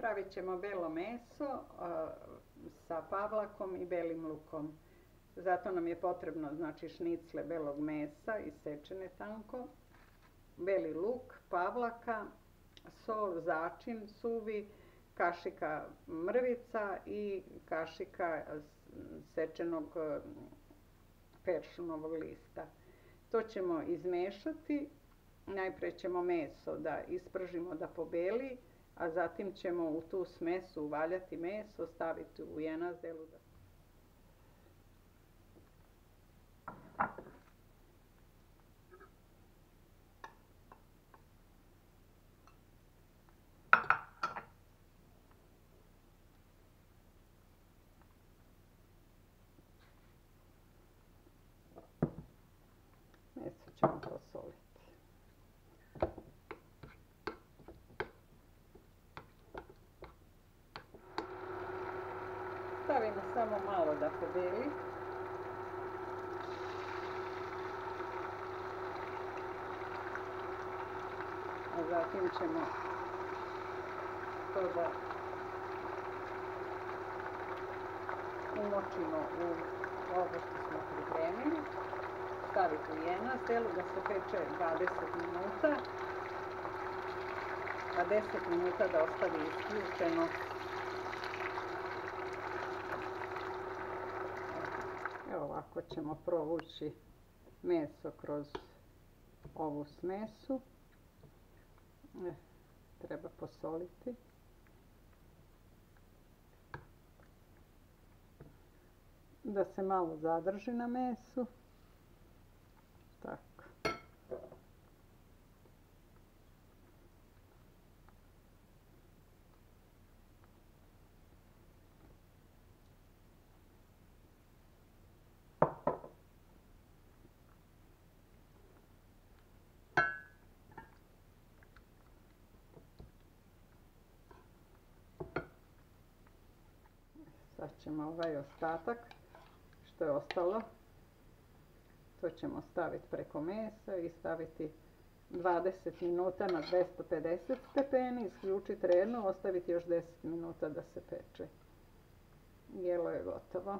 Pravit ćemo belo meso sa pavlakom i belim lukom. Zato nam je potrebno znači šnicle belog mesa isečene tanko, beli luk, pavlaka, sol, začin suvi, kašika mrvica i kašika sečenog peršunovog lista. To ćemo izmešati. Najprije ćemo meso da ispržimo da pobeli, a zatim ćemo u tu smesu uvaljati meso, staviti u jenazdelu. Meso ćemo posoliti. Stavimo samo malo da pobeli. A zatim ćemo to da umočimo u ovo što smo pripremili. Staviti u jenazdelu da se peče 20 minuta, a 10 minuta da ostavi isključeno. Evo ovako ćemo provući meso kroz ovu smesu. Treba posoliti. Da se malo zadrži na mesu. Tako. Sad ćemo ovaj ostatak što je ostalo, to ćemo staviti preko mesa i staviti 20 minuta na 250 stepeni, isključiti redno, ostaviti još 10 minuta da se peče. Jelo je gotovo.